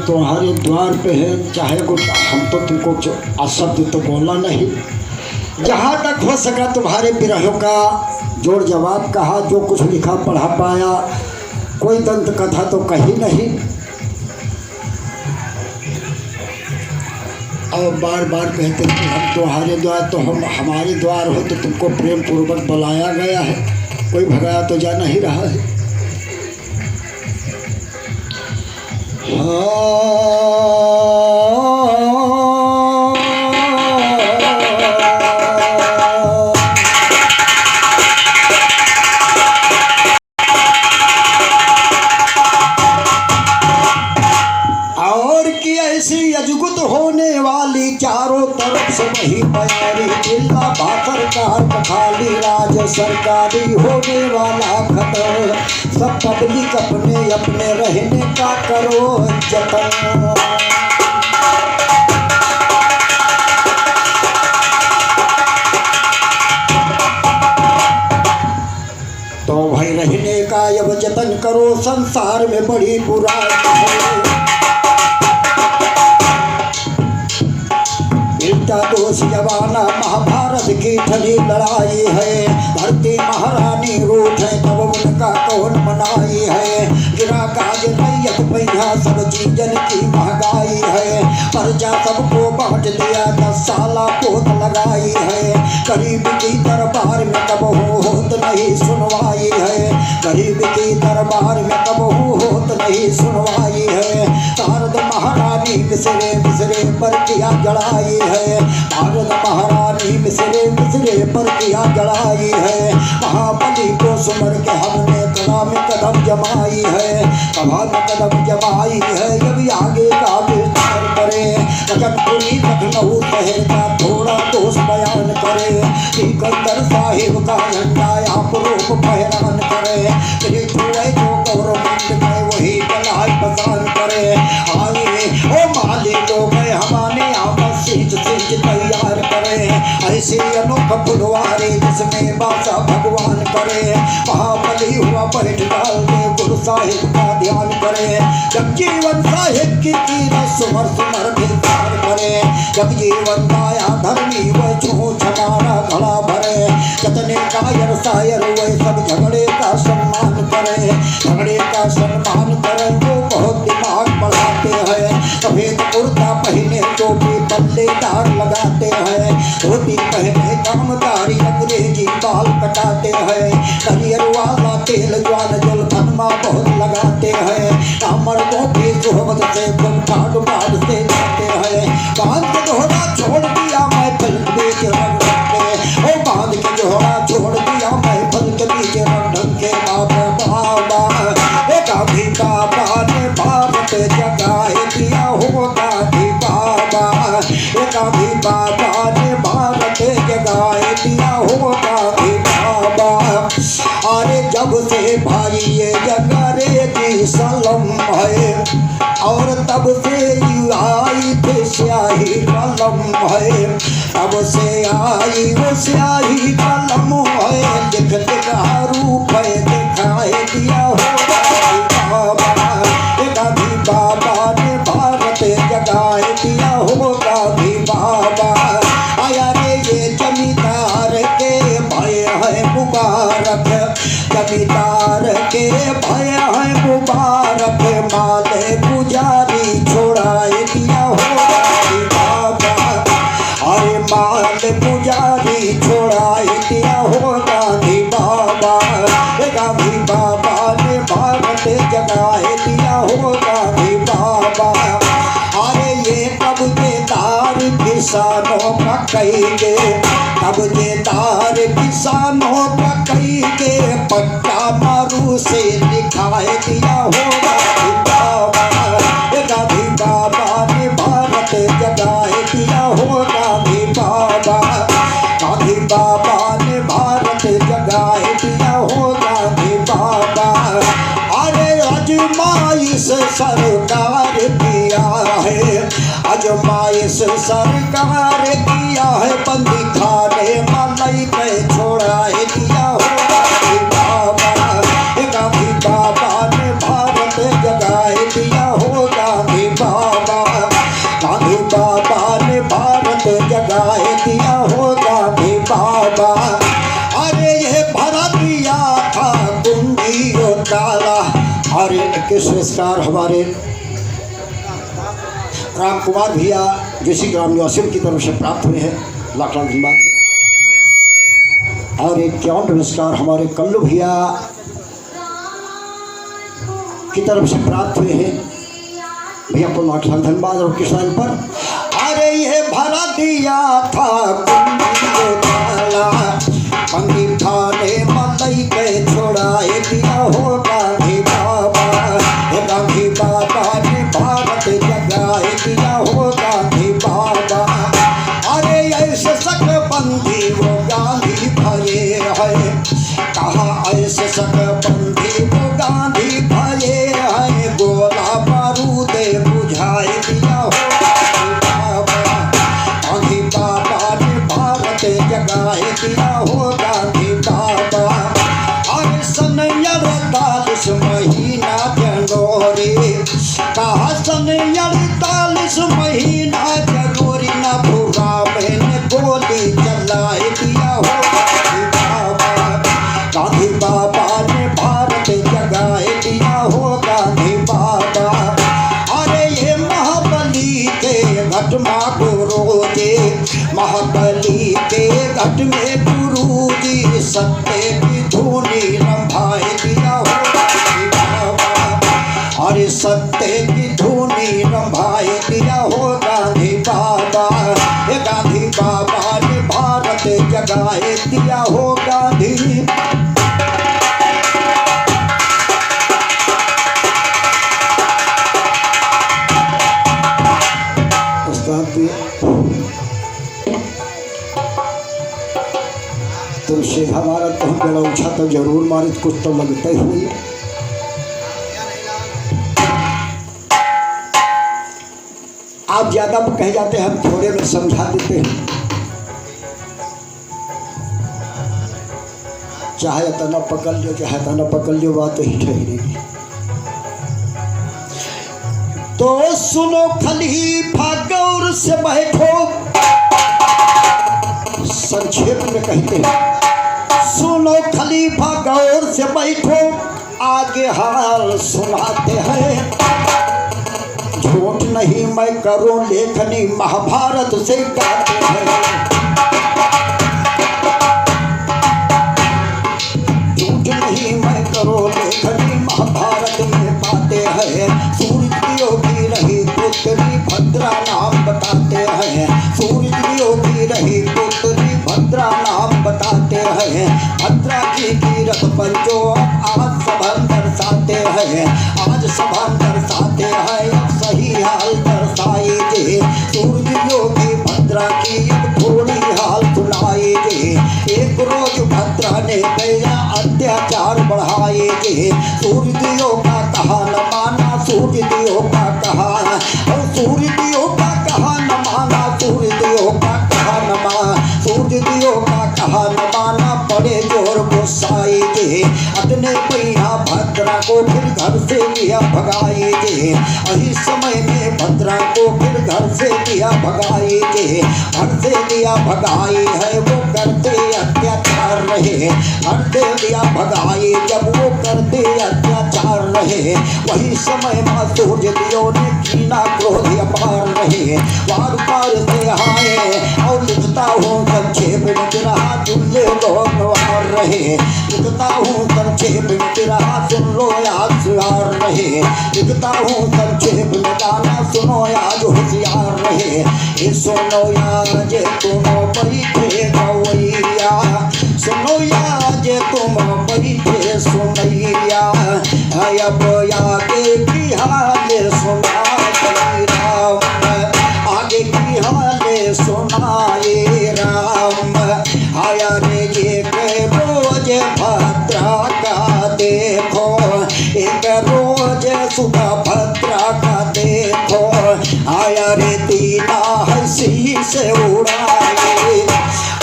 तुम्हारे द्वार पे है, चाहे कुछ हम तो तुमको अशब्द तो बोला नहीं, जहाँ तक हो सका तुम्हारे विरहों का जोड़ जवाब कहा, जो कुछ लिखा पढ़ा पाया, कोई दंत कथा तो कही नहीं। और बार बार कहते कि हम तुम्हारे द्वार, तो हम हमारे द्वार हो तो तुमको प्रेम पूर्वक बुलाया गया है, कोई भगाया तो जा नहीं रहा है। और की ऐसी अजगुत होने वाली चारों तरफ से वही बयारी, जिला सरकार खाली राज सरकारी होने वाला खतर, सब पब्लिक अपने अपने रहने का करो जतन। तो भाई रहने का अब जतन करो, संसार में बड़ी बुराई है। दोष जवाना महाभारत की ठनी लड़ाई है, धरती महारानी रूठ है तब उनका कौन मनाई है। गिरा काज रैयत पैया सब चीजन की महंगाई है, प्रजा सबको बांट दिया 10 साला पोत लगाई है। गरीब की दरबार में कब होत नहीं सुनवाई है, गरीब की दरबार में कब होत नहीं सुनवाई है। शारद महारानी मिसरे मिसरे पर किया जड़ाई है, भारत महारानी मिसरे मिसरे पर किया जड़ाई है। महाबली को सुमर के हमने कला में कदम जमाई है, कला में कदम जमाई है। अभी आगे का विस्तार करे, जगतपुरी लखनऊ शहर का थोड़ा दोष बयान करे। सिकंदर साहिब का झंडा आप रूप पहरान करे, जो गौरवमंद है वही कलाई पसान करे। आइए ओ माली लोग हमारे आपस सींच तैयार करे, ऐसे अनोखा फुलवारी जिसमें बासा भगवान करे। महाबली हुआ बैठ डाल के गुरु साहिब का ध्यान करे, जब जीवन साहिब की कीरत सुमर सुमर भिलकार करे। जब जीवन गाया धर्मी वह छू छमारा घड़ा भरे, जतने कायर सायर वह सब झगड़े का सम्मान करे, झगड़े का सम्मान करे। वो बहुत दिमाग बढ़ाते हैं, सफेद कुर्ता पहने टोपी पल्लेदार लगाते हैं, धोती पहने कामदारी अंग्रेजी बाल कटाते हैं। करियर वाला तेल ज्वाल जुल्फनमा बहुत लगाते हैं, मर्दों की सोहबत से ठाट बाट से जाते हैं। बांध के दोहरा छोड़ दिया मैं फल के बीच रंग ढंके, ओ बांध के दोहरा छोड़ दिया मैं फल के बीच रंग ढंके। बाबा गांधी बाबा ने भारत जगाए दिया हो, गांधी बाबा गांधी बाबा ने भारत जगाए दिया हो, गांधी बाबा। अरे जब से भाई ये जगरे की सलम है, और तब से आई थे स्याही कलम है, तब से आई वो स्याही कलम है। लिख लिखा रूप है दिखाए दिया हो, गांधी बाबा ने भारत जगाए दिया हो, गांधी बाबा। आया रे ये जमींदार के भाई है मुबारक, जमींदार के भाई है मुबारक। माले पुजारी छोड़ाए दिया हो, गांधी बाबा। अरे माल पुजारी छोड़ाए दिया हो, गांधी बाबा। गांधी बाबा ने भारत जगाए दिया हो, गांधी बाबा। अरे ये कब्जेदार किसानों का कहेंगे, कब्जेदार किसानों का कहेंगे। पट्टा मारू से लिखाए दिया हो, गांधी बाबा। गांधी बाबा ने भारत जगाए दिया हो, गांधी बाबा। गांधी बाबा ने भारत जगाए दिया हो, गांधी बाबा। अरे अजमाइश सरकार किया है, अजमाइश सरकार किया है। बंदी खाने मलाई पे छोड़ाए दिया हो, गांधी बाबा। गांधी बाबा ने भारत जगाए दिया हो, गांधी बाबा। के पुरस्कार हमारे राम कुमार भैया जैसी ग्राम निवासियों की तरफ से प्राप्त हुए हैं, लाख लाख धन्यवाद। और एक क्यों पुरस्कार हमारे कल्लू भैया की तरफ से प्राप्त हुए हैं, भैया को लाख लाख धन्यवाद। और किसान पर अरे ये भरा दिया था पंगी थाने मलई के छोड़ाए दिया हो गांधी बाबा ने भारत जगाए दिया हो गांधी बाबा। अरे ऐसे सकबंदी वो गांधी भये है, कहा ऐसे सकबंदी वो गांधी भये है, गोला बारूद बुझाए दिया हो गांधी बाबा ने भारत जगाए दिया हो गांधी बाबा। अरे सन 48 महीना जनवरी, कहा सन 48 महीना जनवरी न पूरा मैंने गोली चलाए दिया हो गांधी बाबा। गांधी बाबा ने भारत जगाए दिया हो गांधी बाबा। अरे ये महाबली के घट माँ गुरु जी, महाबली के घट में गुरु जी सत्य की धूनी रंभाए दिया हो गांधी बाबा। अरे सत्य की धूनी रंभाए दिया हो गांधी बाबा। ये गांधी बाबा ने भारत जगाए दिया हो गांधी। तो सीधा मारा तो हम बड़ा उछा तो जरूर मारे, कुछ तो लगते हुए। आप ज्यादा कह जाते हैं, हम थोड़े में समझा देते हैं, चाहे तना पकड़ लो चाहे तना पकड़ लो, बात तो ही ठहरेगी। तो सुनो खलीफा गौर से बैठो, संक्षेप में कहते हैं सुनो खलीफा गौर से बैठो, आगे हाल सुनाते हैं। झूठ नहीं मैं करूं लेखनी महाभारत से गाते हैं, झूठ नहीं मैं करूं लेखनी महाभारत में पाते हैं। सूरज की रही पुत्री भद्रा नाम बताते हैं, सूरज की रही पुत्री भद्रा नाम बताते हैं। भद्रा की कीरत पंचो आज सभा दर्शाते हैं, आज सभा दर्शाते हैं, अब सही हाल दर्शाए जे। सूरज योगी भद्रा की अब थोड़ी हाल सुनाए जे। एक रोज भद्रा ने गया अत्याचार बढ़ाए जे। सूरज का कहा न माना, सूरज का कहा, और सूरज का कहा न माना, सूरज का कहा न माना, सूरज का कहा न माना, बड़े जोर गुस्साए जे। अपने पैया भद्रा को फिर घर से लिया भगाए जे। इसी समय में भद्रा को फिर घर से लिया भगाए जे। घर से लिया भगाई है वो करते अत्याचार रहे, घर से लिया भगाए जब वो करते अत्याचार रहे। वही समय में सूर्य दियो ने कीना क्रोध अपार रहे, वार पार से आए और लिखता हूँ संक्षेप में रहा तुल्य लोग रहे। लिखता हूँ संक्षेप में रहा सुन लो आज यार रहे। लिखता हूँ संक्षेप में गाना सुनो आज होशियार रहे। ये सुनो आज तुम बैठे गवैया, सुनो आज तुम बैठे सुनैया, अब आगे की हाल सुनाए राम, आगे की हाल सुनाए राम। आया रे एक रोज भद्रा का देखो, एक रोज सुबह भद्रा का देखो। आया रे दीना हंसी से उड़ाए,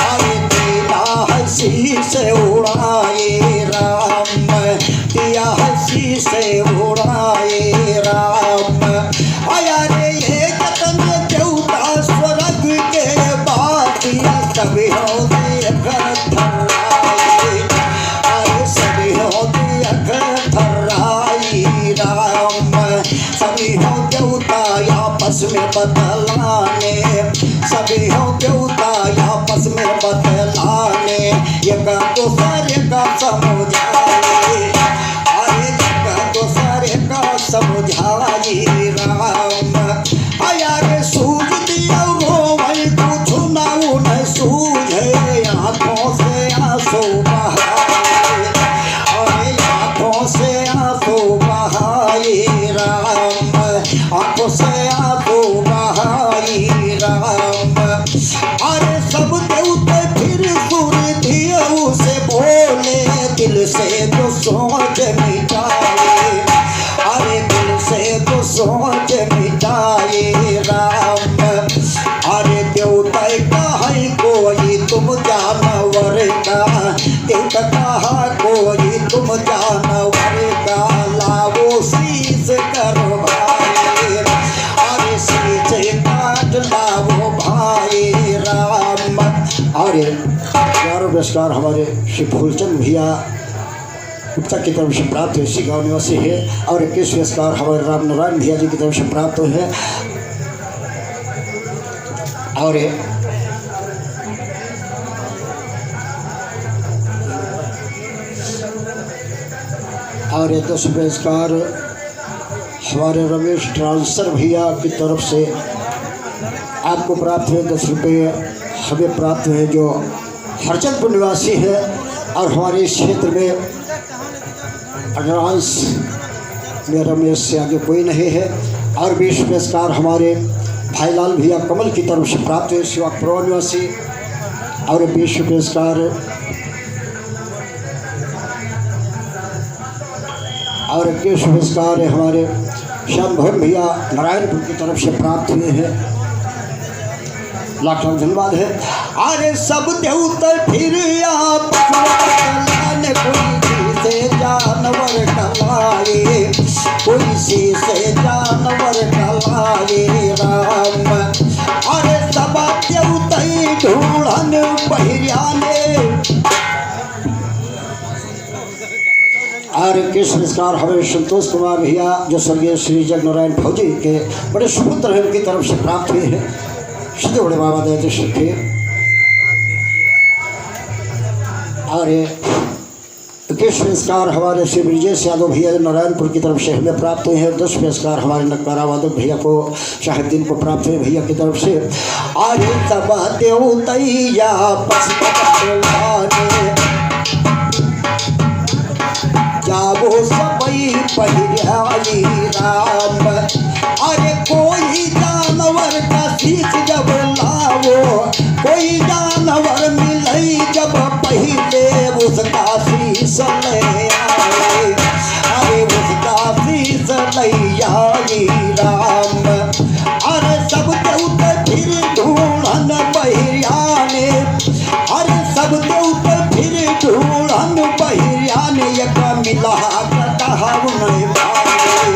आए दीना हंसी से उड़ाए राम, दिया हंसी से उड़ाए राम। आया रे ये जतन देवता स्वर्ग के बाती सभी होते घर धराए, आए सभी होते घर धराई राम। सूझे आंखों से आंसू बहाए, अरे आंखों से आंसू बहाए राम, आंखों से आंसू बहाए राम। अरे सब देवते फिर सुर दिए उसे बोले, दिल से तो सोच मिटाए, अरे दिल से तो सोच मिटाए राम। अरे देवता कहा कोई तुम जानवर का, देवता कहा कोई तुम जानवर का, लावो शीश करो भाई, अरे शीश काट लावो भाई राम। अरे प्यारो पुरस्कार हमारे श्री फूलचंद भैया गुप्ता की तरफ से प्राप्त हुए, इसी गाँव निवासी है। और 21 पुरस्कार हमारे राम नारायण भैया जी की तरफ से प्राप्त हुए हैं। और 10 पुरस्कार हमारे रमेश ट्रांसफर भैया की तरफ से आपको प्राप्त हुए। 10 रुपये हमें प्राप्त हुए जो हरचंदपुर निवासी है और हमारे इस क्षेत्र में एडवांस में रमेश से आगे कोई नहीं है। और 20 पुरस्कार हमारे भाईलाल भैया कमल की तरफ से प्राप्त हुए, शिवापुर निवासी। और 20 पुरस्कार और 21 पुरस्कार हमारे श्याम भवन भैया नारायणपुर की तरफ से प्राप्त हुए हैं। लाख लाख धन्यवाद है। अरे सब देवता फिर आप कोई से जानवर कलाए, कोई से जानवर कलाए राम। अरे सब देवता ढूंढन बहिरियाने। और किस पुरस्कार हमें संतोष कुमार भैया जो स्वर्गीय श्री जग नारायण फौजी के बड़े सुपुत्र हैं उनकी तरफ से प्राप्त हुए हैं। सीधे बड़े बाबा दयाल शिखे। और 21 पुरस्कार हमारे श्री ब्रिजेश यादव भैया नारायणपुर की तरफ से हमें प्राप्त हुए हैं। 10 पुरस्कार हमारे नकारा वादक भैया को शाहिद्दीन को प्राप्त हुए भैया की तरफ से। आज सब देवतैया जागो सबई पहिराई राम। अरे कोई जानवर का शीश जब लावो, कोई जानवर मिलई जब पहले उसका शीश ले आए, अरे उसका शीश ले आई राम। अरे सब देवते फिर ढूंढन बहिरियाने, अरे सब देवते फिर ढूंढन बहिरियाने। एक मिला कहा नहीं भाई,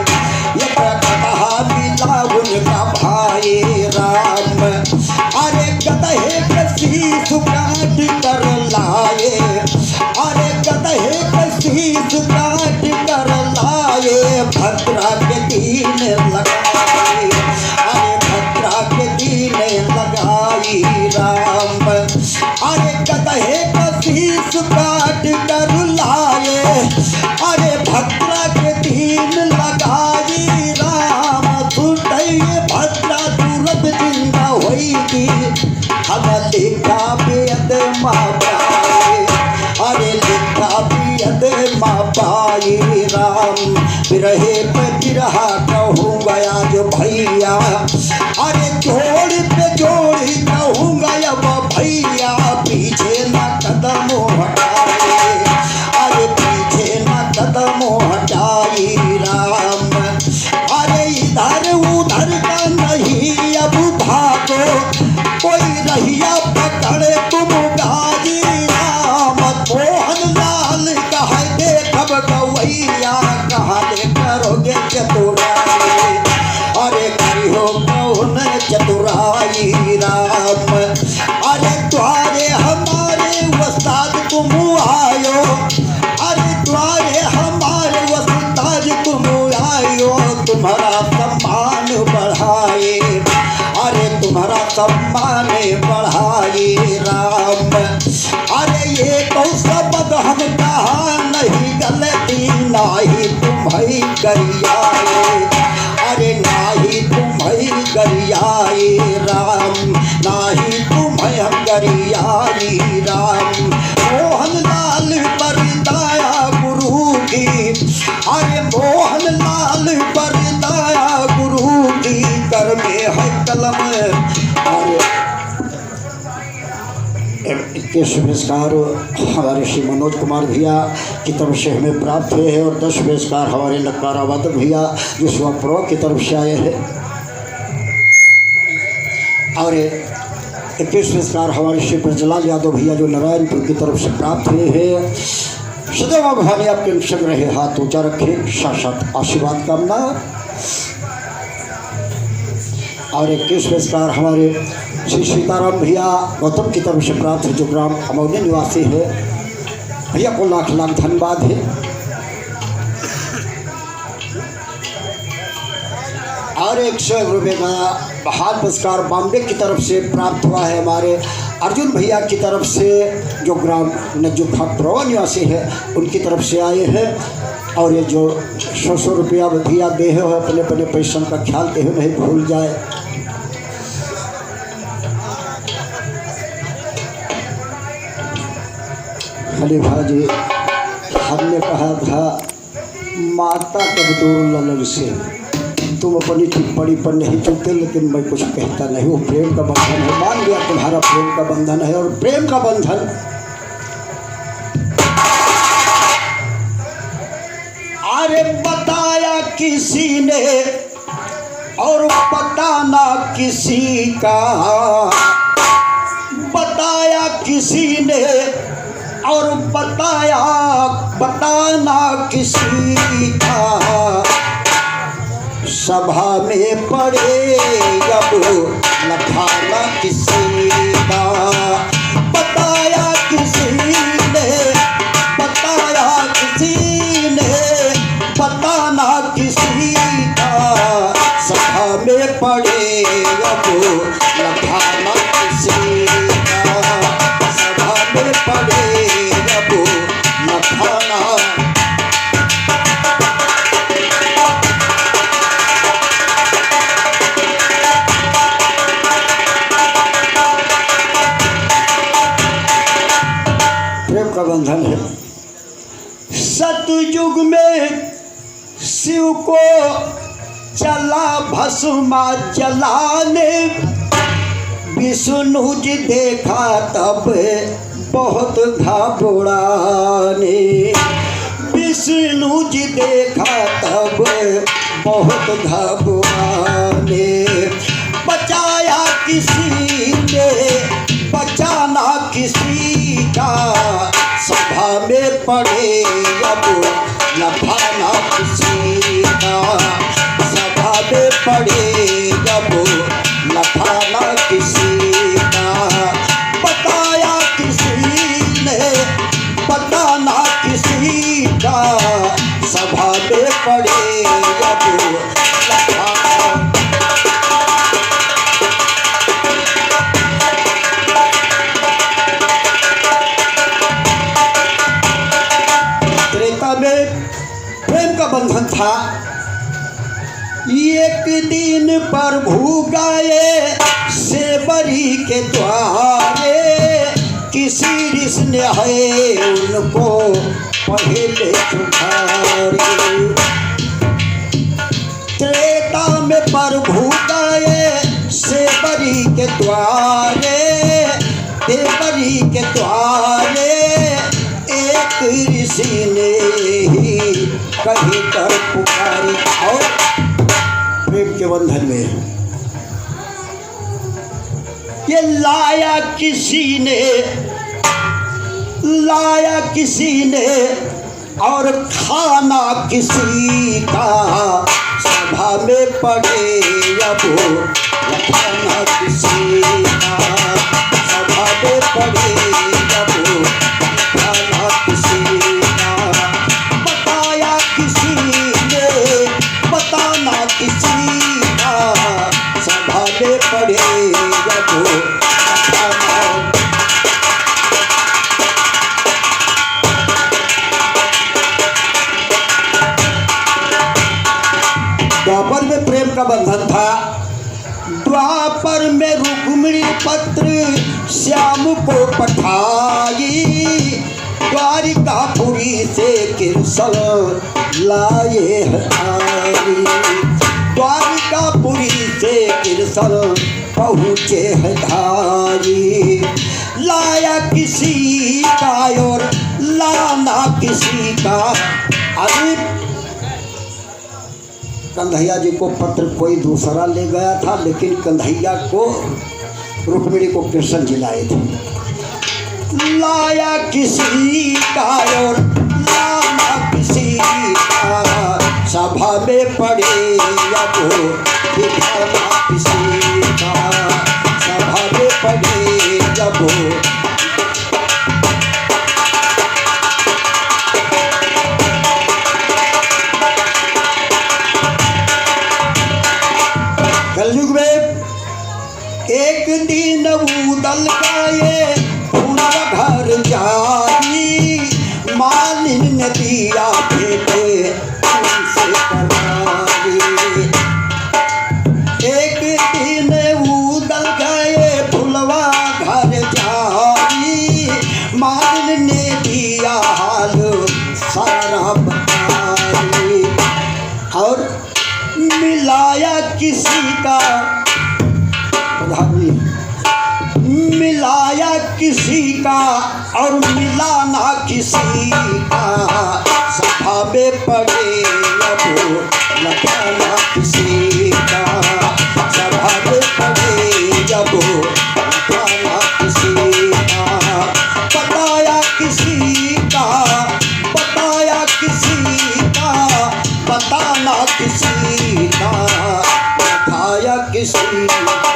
एक कहा मिला उनका भाई राम। अरे गदहे कसी सुकाट कर लाए, अरे गदहे कसी सुकाट कर लाए। भद्रा के दीन लगाए, अरे भद्रा के दीन लगाई राम। अरे गदहे कसी सुकाट कर लाए, अरे भद्रा के दीन लगाई राम। छूटे भद्रा तुरंत जिंदा होगी, हम लिखा बेद माँ पाए, अरे लिखा बेद माँ पाई राम। बिरहे पे बिरहा कहूँगा आज भैया, अरे जोड़ पे जोड़ी कहूँगा अब भैया। पीछे न कदम हटाए, अरे पीछे न कदम हटाई राम। अरे इधर उधर का नहीं अब भागो, कोई रहिया पकड़े तुम गाजी राम। मोहन लाल कहे देखब गवैया, कहा ले करोगे चतुराई, अरे करियो कौन चतुराई राम। अरे द्वारे हमारे वस्ताद तुम आयो, अरे द्वारे हमारे वस्ताद तुम आयो। तुम्हारा सम्मान बढ़ाए, अरे तुम्हारा सम्मान बढ़ाए राम। अरे ये तो शब्द हम कहा नहीं गलती, नाही तुम्हें गरियाए, अरे नाही तुम्हें गरियाए राम, नाही तुम्हें हम गरियाए। आई रानी। मोहन लाल पर दया गुरु की, अरे मोहन लाल पर दया गुरु की, कर में है कलम। और 21 पुरस्कार हमारे श्री मनोज कुमार भैया की तरफ से हमें प्राप्त हुए हैं और 10 पुरस्कार हमारे नकाराबाद भैया जो स्वप्रो की तरफ से आए हैं और 21 पुरस्कार हमारे श्री ब्रजलाल यादव भैया जो नारायणपुर की तरफ से प्राप्त हुए हैं। सदैव भवानी आपके संग रहे, हाथ ऊंचा रखे, साथ साथ आशीर्वाद कामना। और 21 पुरस्कार हमारे श्री सीताराम भैया गौतम की तरफ से प्राप्त है जो ग्राम अमौली निवासी है। भैया को लाख लाख धन्यवाद है। और 101 रुपये का हाथ पुरस्कार बॉम्बे की तरफ से प्राप्त हुआ है हमारे अर्जुन भैया की तरफ से जो ग्राम नजुफा प्रवा निवासी है उनकी तरफ से आए हैं। और ये जो 100 रुपया भैया दे हो अपने अपने पैसा का ख्याल दे नहीं भूल जाए। खली भाजी हमने कहा था माता कब दूर ललन से, तुम अपनी टिप्पणी पर नहीं चलते लेकिन मैं कुछ कहता नहीं। वो प्रेम का बंधन है, मान लिया तुम्हारा प्रेम का बंधन है। और प्रेम का बंधन अरे बताया किसी ने और पता ना किसी का, बताया किसी ने और बताना किसी का, सभा में पड़े अब लखाना किसी का। बताया किसी ने, बताया किसी ने, बताना किसी का, सभा में पड़े अब लखाना किसी का, सभा में पड़े अब लखाना। का बंधन है। सतयुग में शिव को चला भस्मा जलाने, विष्णु जी देखा तब बहुत घबराने, विष्णु जी देखा तब बहुत घबराने। बचाया किसी ने, बचाना किसी का, सभा में पड़े अब लखाना किसी का, सभा में पड़े अब लखाना किसी का। बताया किसी ने, बताना किसी का, सभा में पड़े अब लखाना। प्रेम का बंधन था। एक दिन प्रभु गए सेवरी के द्वारे, किसी ऋषि ने है उनको पहले छुड़ाए। त्रेता में प्रभु गए सेवरी के द्वारे, देवरी के द्वारे, एक ऋषि ने ही कहीं कर पुकारी। और प्रेम के बंधन में ये लाया किसी ने, लाया किसी ने और खाना किसी का, सभा में पड़े अब खाना किसी का, सभा में पड़े अब खाना किसी का। बताया किसी ने, बताना किसी का, सभा में पड़े अब खाना। द्वापर में प्रेम का बंधन था। द्वापर में रुक्मिणी पत्र श्याम को पठाई, द्वारिकापुरी से कृष्ण लाए हरी। द्वारिकापुरी से कृष्ण पहुँचे है धारी, लाया किसी का और लाना किसी का। अभी कन्हैया जी को पत्र कोई दूसरा ले गया था, लेकिन कन्हैया को रुक्मिणी को कृष्ण जी लाए थे। लाया किसी का और लाना किसी का, सभा में पड़े अब दिखाना किसी का, सभा में पड़े जब। कलयुग में एक दिन उदल गए घर जाई, मालिन ने दिया भेटे उनसे करारी। एक दिन उदल गए फुलवा घर जाई, मालिन ने दिया हाल सारा बताई। और मिलाया किसी का, मिलाया किसी का और मिलाना किसी का, सभा में पड़े अब लगाना किसी का, सभा में पड़े जब लगाना किसी का। बताया किसी का, बताया किसी का, बताना किसी का, बताया किसी का।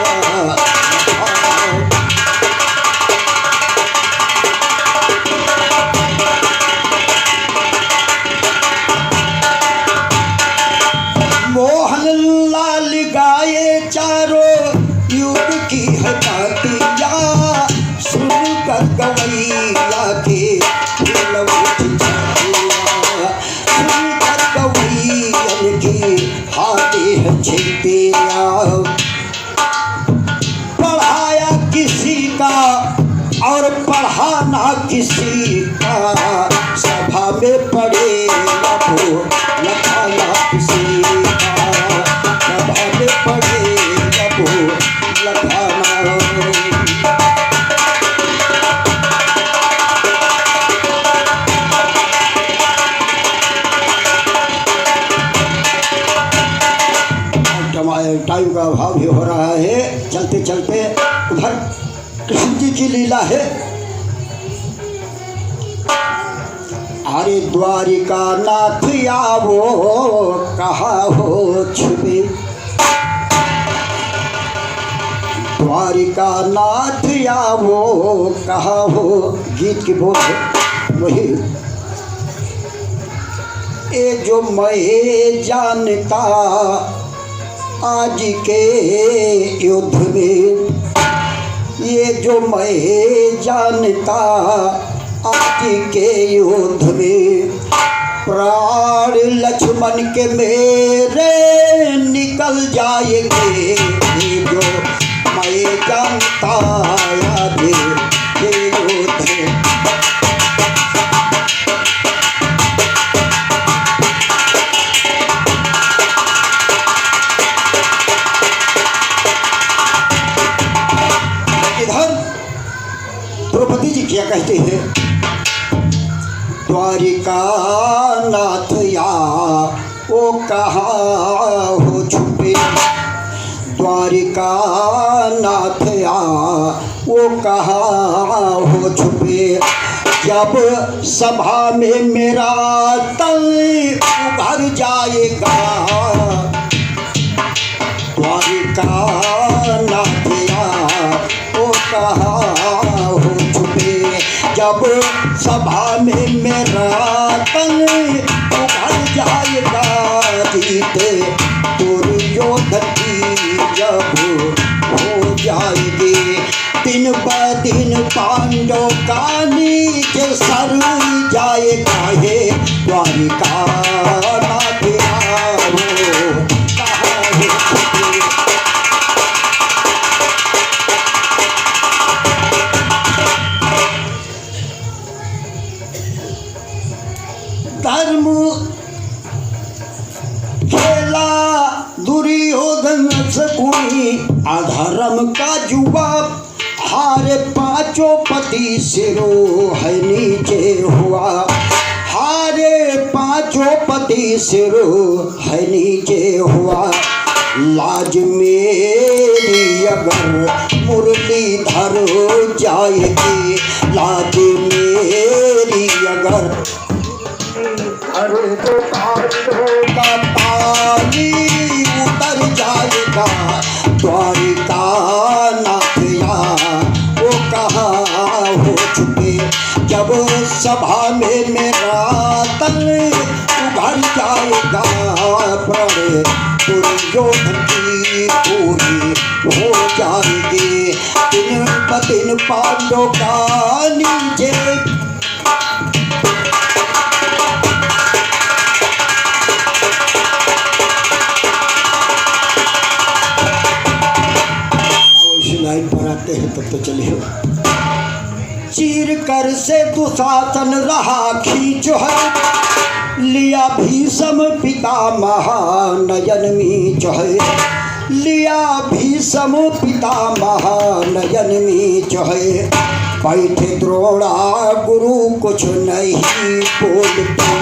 मोहनलाल गाये चारों युग की हटातिया, सुन कर गवैया के सुन कर गवैयन की हाथे है छिपिया। पढ़ाया किसी का और पढ़ाना किसी का, सभा में पड़े अब लगाना किसी का, सभा में पड़े अब लगाना। टाइम का अभाव भी हो रहा है, चलते चलते उधर कृष्ण जी की लीला है। अरे द्वारिका नाथ आवो कहा हो छुपे, द्वारिका नाथ आवो कहा हो। गीत की बोल है वही, ये जो मैं जानता आज के युद्ध में, ये जो मैं जानता आज के युद्ध में, प्राण लक्ष्मण के मेरे निकल जाएंगे। ये जो मैं जानता आज के युद्ध में। द्रौपदी जी क्या कहते हैं, द्वारिका नाथ या ओ कहाँ हो छुपे, द्वारिका नाथ या वो कहाँ हो छुपे। जब सभा में मेरा तन उभर जाएगा, द्वारिका नाथ या वो कहाँ हो छुपे। जब सभा में मेरा तन उभर जाएगा, जीत दुर्योधन की जब हो जाएगी। दिन ब दिन पांडव का नीचे सर जाएगा, हे द्वारिका नाथ आओ कहाँ हो। धर्म खेला दुर्योधन सकुनी अधर्म का जुआ हारे पांचों पति सिरो है नीचे हुआ हारे पांचों पति सिरो है नीचे हुआ लाज मेरी अगर मुरलीधर जाएगी लाज मेरी अगर का पानी उतर जाएगा द्वारिका नाथया वो कहाँ हो चुके जब सभा में मेरा तन उभर जाएगा प्रण दुर्योधन की पूरी हो जाएगी दिन ब दिन पांडवों का नीचे लाइन पर आते हैं तब तो चलिए चीर कर से दुशासन रहा खींच है लिया भीषम पितामह नयन मीच है लिया भीषम पितामह नयन मीच है बैठे द्रोणा गुरु कुछ नहीं बोलते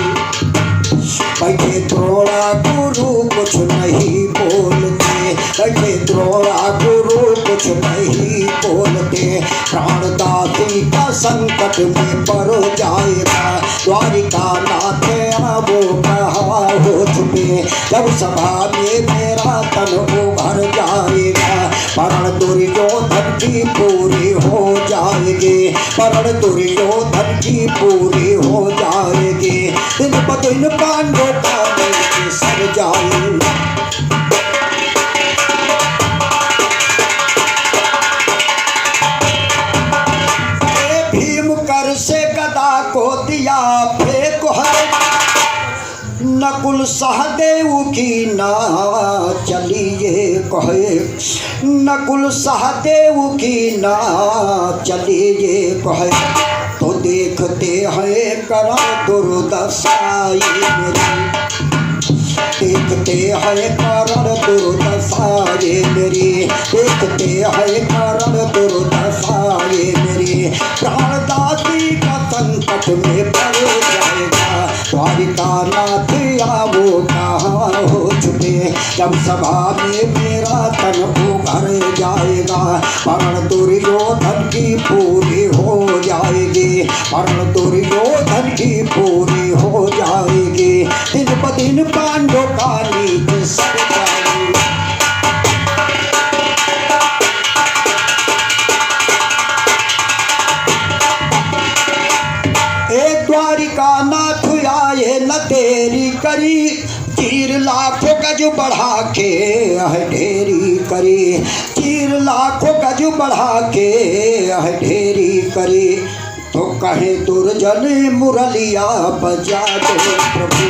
बैठे द्रोणा गुरु कुछ नहीं बोलते बैठे द्रोणा गुरु कुछ नहीं बोलते प्राणदाती का संकट में पड़ जाएगा द्वारिका नाथ वो कहा हो चुके जब सभा में मेरा तन उभर जाएगा परण दुर्योधन की पूरी हो जाएगी परण दुर्योधन की पूरी हो जाएगी दिन ब दिन पांडवों का सर जाए से गदा को दिया फेंक है नकुल सहदेव की ना चलिए कहे नकुल सहदेव की ना चलिए कहे तो देखते हैं करा दुर्दशाई मेरी देखते हैं कारण दुर्दशाए मेरी देखते हैं कारण दुर्दशाए मेरी प्राणदाती का संकट में पड़ जाएगा द्वारिका नाथ वो कहाँ हो चुके जब सभा में मेरा तन उभर जाएगा परण दुर्योधन की पूरी हो जाएगी परण दुर्योधन की पूरी हो जाएगी दिन ब दिन पांडवों का नीच सर जाएगी द्वारिका नाथ आए न तेरी करी तीर लाखों गज बढ़ा के ढेरी करी तीर लाखों गज बढ़ा के ढेरी करी तो कहे दुर्जन मुरलिया बजा दो प्रभु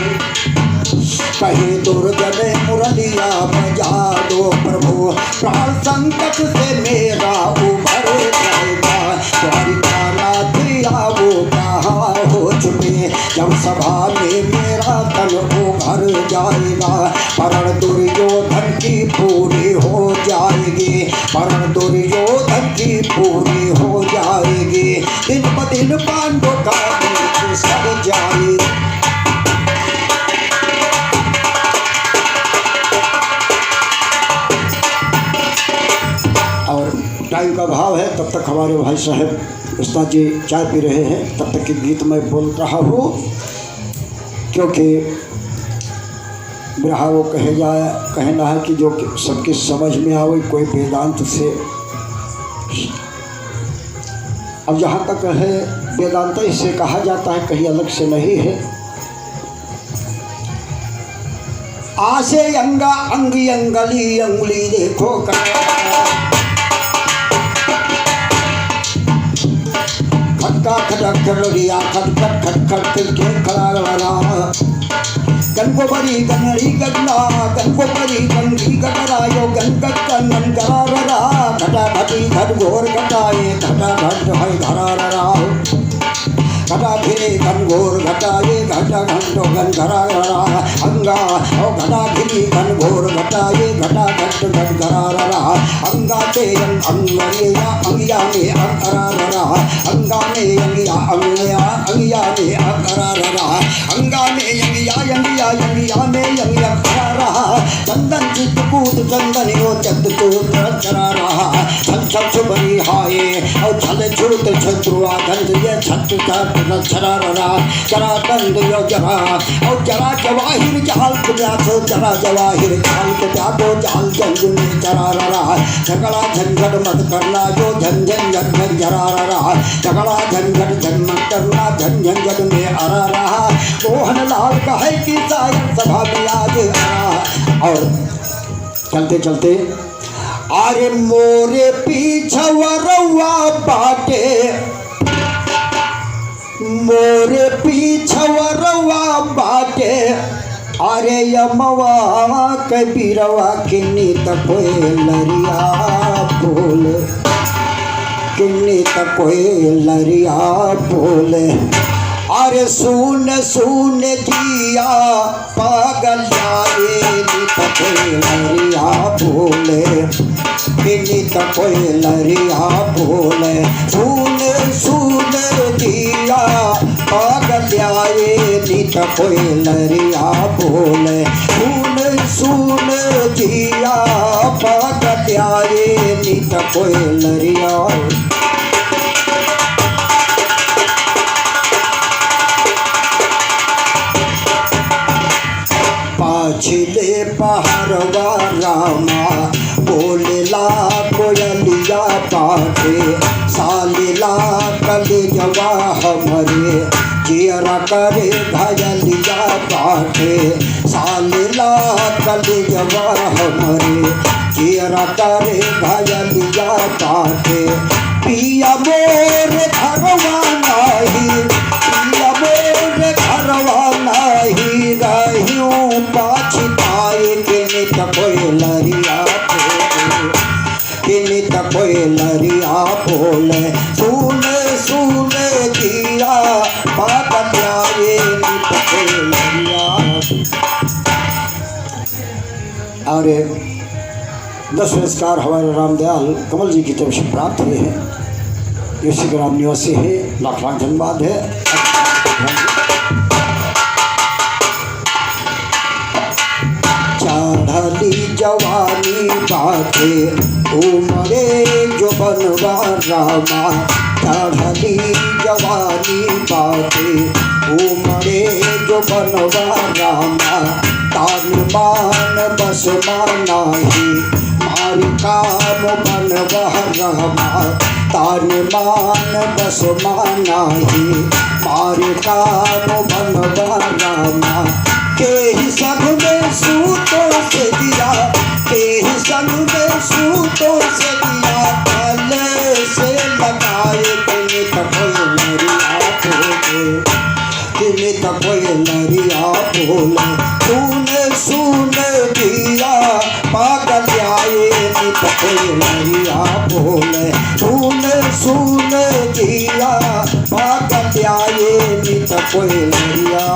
कहे दुर्जन मुरलिया बजा दो प्रभु प्राण संकट से मेरा उभर जाएगा द्वारिका नाथ वो कहाँ हो चुके जब सभा में मेरा तन उभर जाएगा परण दुर्योधन की पूरी हो जाएगी परण दुर्योधन की पूरी हो जाएगी दिन ब दिन पांडवों का नीच सर जाए और टाइम का भाव है तब तक हमारे भाई साहब उस्ताद जी चाय पी रहे हैं तब तक के गीत मैं बोल रहा हूँ क्योंकि बिरहा वो कहना है कि जो सबकी समझ में आवे कोई वेदांत से अब जहाँ तक है वेदांत इसे कहा जाता है कहीं अलग से नहीं है आसे अंगा अंगी अंगली अंगुली देखो खटका खटक खड़िया खटखट खटखट के खड़ा लगा गन को बड़ी गनरी गन्ना गन को बड़ी गंगी गटरायो गन गट गन करा रहा घटा घटी घट घोर घटाए घटा घट है घरा रहा घटा फिरे घन घोर घटाए घट घंटो घन घरा घरा अंगा ओ घटा घिरी घन घोर घटा ये घटा घट घट घरा रहा अंगा ते अंगिया अंगिया में अंगरा रहा अंगा में अंगिया में अंगरा रहा अंगा में अंगिया में अंगिया खरा रहा चंदन चित कूद चंदन यो चंद चूत चरा रहा छल छल छुबरी हाय और छल छूत छत्रुआ गंध ये छत छत चरा रहा चरा दंड यो जरा और जरा जवाहिर जाल कुदातो जरा जवाहिर जाल कुदातो जाल जंजुन चरा रहा झगड़ा झंझट मत करना जो झन झन झन जरा रहा झगड़ा झंझट झन मत करना झन झंझट में अरा रहा मोहन लाल कहे कि शायद सभा में आज आ और चलते चलते अरे मोरे पीछवरवा बाटे मोरे पीछवरवा बाटे अरे यमवा कबीरवा किन्नी तकोए लरिया बोल किन्नी तकोए लरिया बोले अरे सुन सुन जिया पागल जाए तकोए लरिया बोले किन्नी तकोए लरिया बोले सुन सुन जिया पागल जाए तकोए लरिया बोले सुन सुन जिया पागल जाए तकोए लरिया पाछले पहाड़वा रामा बोलेला कोयलिया पाटे सालिला कलेजवा हमरे जियरा करे घयलिया पाटे सालिला कलेजवा हमरे जियरा करे घयलिया पाटे पिया मोर घरवा नाही पिया मोर घरवा नाही रहियूं पाछताए किने तकोए लरिया बोले किने तकोए लरिया बोले सुन सुन जिया पागल तकोए लरिया। और 10 पुरस्कार हमारे रामदयाल कमल जी की तरफ से प्राप्त हुए हैं। इसी ग्राम निवासी है, लाख लाख धन्यवाद है। चढ़ली जवानी बाटे उमरे जो बनवा रामा चढ़ली जवानी बाटे उमरे जो बनवा रामा तान मान बस मानाही मारी काम बनवा रामा तान मान बस मानाही मारी काम बनवा रामा के ही संग में सूतों से दिया के ही संग में सूतों से दिया गले से लगाए किने तकोए लरिया बोले किने तकोए लरिया बोले सुन सुन दिया पागल आए तकोए लरिया बोले सुन सुन दिया पागल आए तकोए लरिया।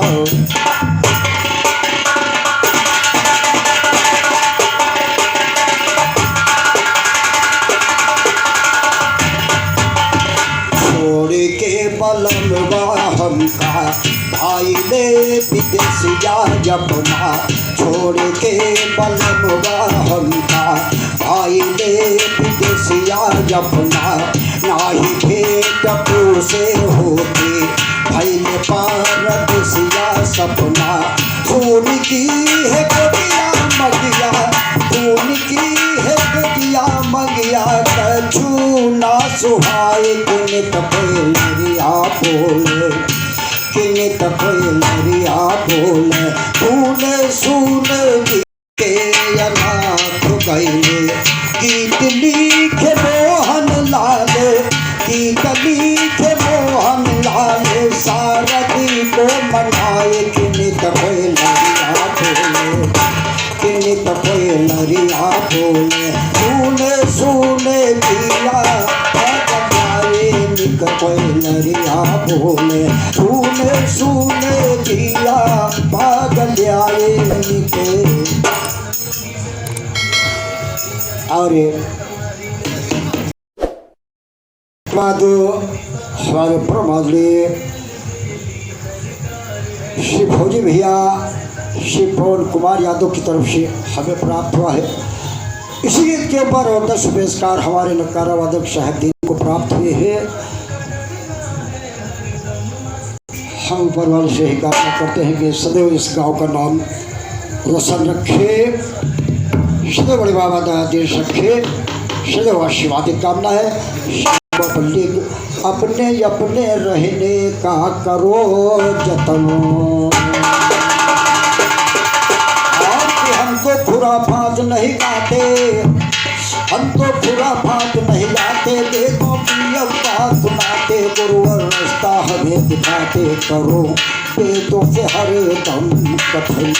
बलमवा हमका भाई ले विदेशिया जपना छोड़ के बलमवा हमका भाई ले विदेशिया जपना नाही भेंट से होते भैले पारदेसिया सपना खून की है कटिया मगिया खून की है कटिया मगिया कछु ना सुहाए किने तकोए लरिया बोले किने तकोए लरिया बोले सुन सुन के अनाथ गईले गीत लिखे मोहन लाल गीत लिखे मोहन लाल सारथी को मनाए किने तकोए लरिया बोले किने तकोए लरिया बोले सुन सुन दिया कोई लरी जिया बोले सुने सुने जिया पागल आए के। और बाद हमारे परमात्मा श्री फौजी भैया श्री पवन कुमार यादव की तरफ से हमें प्राप्त हुआ है। इसी गीत के ऊपर और 10 पुरस्कार हमारे नकारा वादक साहब को प्राप्त हुए हैं। हम ऊपर वाले से ही कामना करते हैं कि सदैव इस गांव का नाम रोशन रखे, सदैव बड़े बाबा दया देश रखे, सदैव आशीर्वाद की कामना है। अपने अपने रहने का करो जतन, हम तो खुराफात नहीं गाते, हम तो खुराफात नहीं गाते, देखो की अवतार सुनाते, गुरुवर रास्ता हमें दिखाते, करो वेदों से हरे दम कथन।